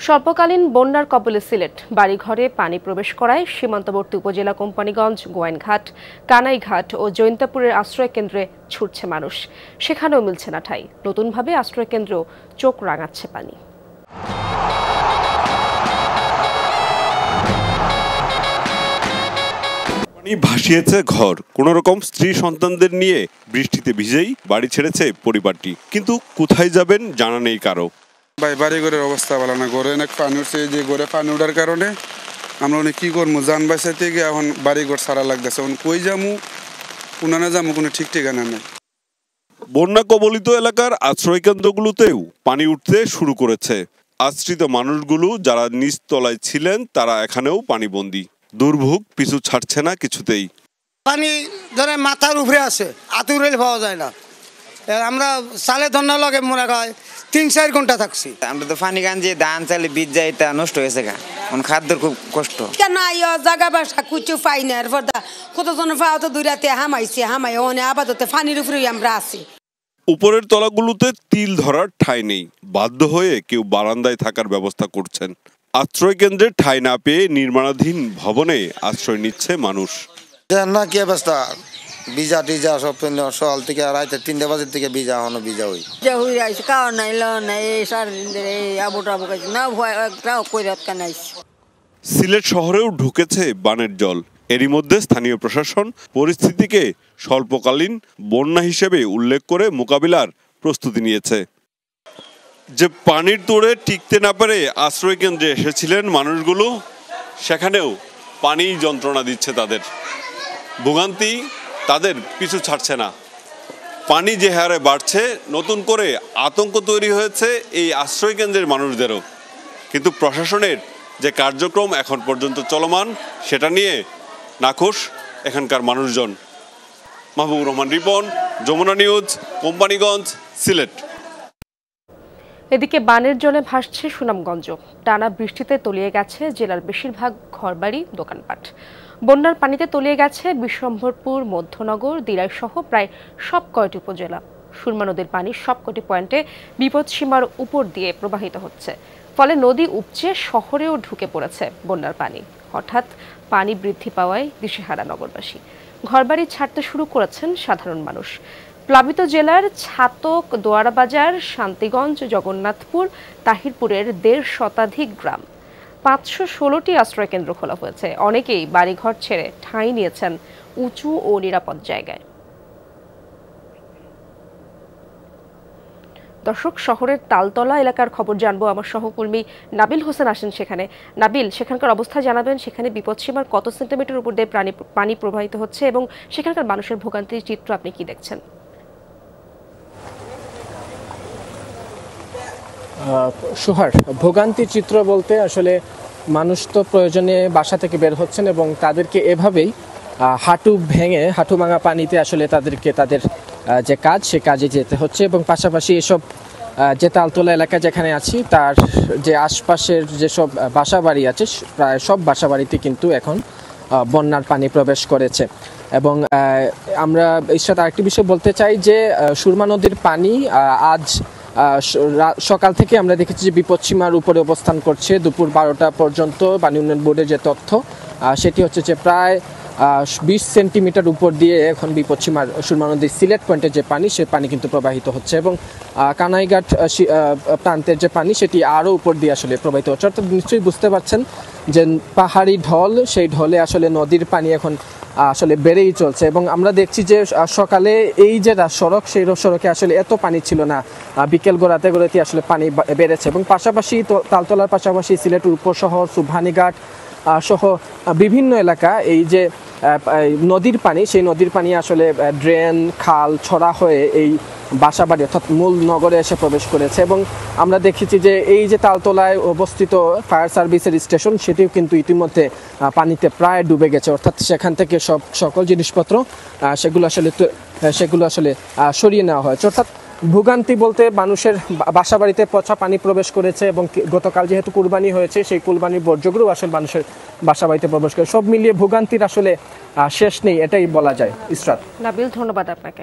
স্বল্পকালীন বন্যার কবলে সিলেট, বাড়িঘরে পানি প্রবেশ করায় সীমান্তবর্তী উপজেলা কোম্পানীগঞ্জ, গোয়াইনঘাট, কানাইঘাট ও জৈন্তাপুরের আশ্রয়কেন্দ্রে ছুটছে মানুষ। সেখানেও মিলছে না ঠাঁই। নতুনভাবে আশ্রয়কেন্দ্রেও চোখ রাঙাচ্ছে পানি। ভাসিয়েছে ঘর, কোন রকম স্ত্রী সন্তানদের নিয়ে বৃষ্টিতে ভিজেই বাড়ি ছেড়েছে পরিবারটি। কিন্তু কোথায় যাবেন জানা নেই কারো। বাড়ি ঘরের অবস্থা ভালো না, ঘরে অনেক পানি উঠছে। যে ঘরে পানি উঠার কারণে আমরা অনেক কি করবো, যান বাঁচাইতে গিয়ে এখন বাড়ি ঘর সারা লাগতেছে। এখন কই যামু, কোনানে যামু, কোনো ঠিক ঠিকানা নেই। বন্যা কবলিত এলাকার আশ্রয় কেন্দ্রগুলোতেও পানি উঠতে শুরু করেছে। আশ্রিত মানুষগুলো যারা নিচ তলায় ছিলেন তারা এখানেও পানিবন্দী। দুর্ভোগ পিছু ছাড়ছে না কিছুতেই। পানি ধরে মাথার উপরে আছে, আতুরেল পাওয়া যায় না। আমরা সালে ধন্যা লগে মনে হয় ৩-৪ ঘন্টা থাকছি। আমরা তো পানি গাঞ্জি ধান চালে বীজ যাই তা নষ্ট হয়েছে গা, এখন খাদ্যর খুব কষ্ট। কেন জায়গা বাসা কুচু পাই না, এরপর কতজন পাওয়া তো 2 রাতে হামাই ওনে আপাতত পানির উপরে আমরা আছি। উপরের তলাগুলোতে তিল ধরার ঠাঁই নেই, বাধ্য হয়ে কেউ বারান্দায় থাকার ব্যবস্থা করছেন। আশ্রয় কেন্দ্রে ঠাঁই না পেয়ে নির্মাণাধীন ভবনে আশ্রয় নিচ্ছে মানুষ। না কি অবস্থা, ভিজা টিজা সব সকাল থেকে রাতে 3টা বাজে থেকে ভিজা এখনো ভিজা হই খাওয়া নাই নাই সারাদিন ধরে আবু টাবু খাইছি না, সিলেট শহরেও ঢুকেছে বানের জল। এরই মধ্যে স্থানীয় প্রশাসন পরিস্থিতিকে স্বল্পকালীন বন্যা হিসেবে উল্লেখ করে মোকাবিলার প্রস্তুতি নিয়েছে। যে পানির তোড়ে টিকতে না পেরে আশ্রয় কেন্দ্রে এসেছিলেন মানুষগুলো, সেখানেও পানি যন্ত্রণা দিচ্ছে তাদের। ভোগান্তি তাদের পিছু ছাড়ছে না। পানি যে হারে বাড়ছে, নতুন করে আতঙ্ক তৈরি হয়েছে এই আশ্রয় কেন্দ্রের মানুষদেরও। কিন্তু প্রশাসনের যে কার্যক্রম এখন পর্যন্ত চলমান, সেটা নিয়ে নাখোশ এখানকার মানুষজন। মাহবুবুর রহমান রিপন, যমুনা নিউজ, কোম্পানীগঞ্জ, সিলেট। এদিকে বানের জলে ভাসছে সুনামগঞ্জ। টানা বৃষ্টিতে তলিয়ে গেছে জেলার বেশিরভাগ ঘরবাড়ি, দোকানপাট। বন্যার পানিতে তলিয়ে গেছে বিশ্বম্ভরপুর, মধ্যনগর, দিরাই সহ প্রায় সব কয়টি উপজেলা। সুরমা নদীর পানি সবকটি পয়েন্টে বিপদসীমার উপর দিয়ে প্রবাহিত হচ্ছে। ফলে নদী উপচে শহরেও ঢুকে পড়েছে বন্যার পানি। হঠাৎ পানি বৃদ্ধি পাওয়ায় দিশেহারা নগরবাসী। ঘরবাড়ি ছাড়তে শুরু করেছেন সাধারণ মানুষ। প্লাবিত জেলার ছাতক, দোয়ারাবাজার, শান্তিগঞ্জ, জগন্নাথপুর, তাহিরপুরের 1.5 শতাধিক গ্রাম, 516টি আশ্রয়কেন্দ্র খোলা হয়েছে। অনেকেই বাড়িঘর ছেড়ে ঠাঁই নিয়েছেন উঁচু ও নিরাপদ জায়গায়। দর্শক, শহরের তালতলা এলাকার খবর জানবো। আমার সহকর্মী নাবিল হোসেন আসেন সেখানে। নাবিল, সেখানকার অবস্থা জানাবেন। সেখানে বিপদসীমার কত সেন্টিমিটার উপর দিয়ে পানি প্রবাহিত হচ্ছে এবং সেখানকার মানুষের ভোগান্তির চিত্র আপনি কি দেখছেন? সোহার, ভোগান্তির চিত্র বলতে আসলে মানুষ তো প্রয়োজনে বাসা থেকে বের হচ্ছেন এবং তাদেরকে এভাবেই হাঁটু ভাঙা পানিতে আসলে তাদেরকে তাদের যে কাজ, সে কাজে যেতে হচ্ছে। এবং পাশাপাশি এসব যে তালতলা এলাকা যেখানে আছি, তার যে আশপাশের যেসব বাসাবাড়ি আছে, প্রায় সব বাসাবাড়িতে কিন্তু এখন বন্যার পানি প্রবেশ করেছে। এবং আমরা এর সাথে আরেকটি বিষয় বলতে চাই যে সুরমা নদীর পানি আজ সকাল থেকে আমরা দেখেছি যে বিপদসীমার উপরে অবস্থান করছে। দুপুর 12টা পর্যন্ত পানি উন্নয়ন বোর্ডের যে তথ্য, সেটি হচ্ছে যে প্রায় 20 সেন্টিমিটার উপর দিয়ে এখন বিপদসীমার সুরমা নদীর সিলেট পয়েন্টের যে পানি, সে পানি কিন্তু প্রবাহিত হচ্ছে। এবং কানাইঘাট প্রান্তের যে পানি, সেটি আরও উপর দিয়ে আসলে প্রবাহিত হচ্ছে। অর্থাৎ নিশ্চয়ই বুঝতে পারছেন যে পাহাড়ি ঢল, সেই ঢলে আসলে নদীর পানি এখন আসলে বেড়েই চলছে। এবং আমরা দেখছি যে সকালে এই যে সড়ক, সেই সড়কে আসলে এত পানি ছিল না, বিকেল গড়াতে আসলে পানি বেড়েছে। এবং পাশাপাশি তালতলার পাশাপাশি সিলেটের উপশহর, সুবহানীঘাট সহ বিভিন্ন এলাকা, এই যে নদীর পানি, সেই নদীর পানি আসলে ড্রেন, খাল ছড়া হয়ে এই বাসাবাড়ি অর্থাৎ মূল নগরে এসে প্রবেশ করেছে। এবং আমরা দেখেছি যে এই যে তালতলায় অবস্থিত ফায়ার সার্ভিসের স্টেশন, সেটিও কিন্তু ইতিমধ্যে পানিতে প্রায় ডুবে গেছে। অর্থাৎ সেখান থেকে সকল জিনিসপত্র সেগুলো আসলে সরিয়ে নেওয়া হয়েছে। অর্থাৎ ভোগান্তি বলতে মানুষের বাসাবাড়িতে পচা পানি প্রবেশ করেছে। এবং গতকাল যেহেতু কুরবানি হয়েছে, সেই কুরবানির বর্জ্যগুলো আসলে মানুষের বাসাবাড়িতে প্রবেশ করে। সব মিলিয়ে ভোগান্তির আসলে শেষ নেই, এটাই বলা যায়। ইসরাত। নাবিল, ধন্যবাদ আপনাকে।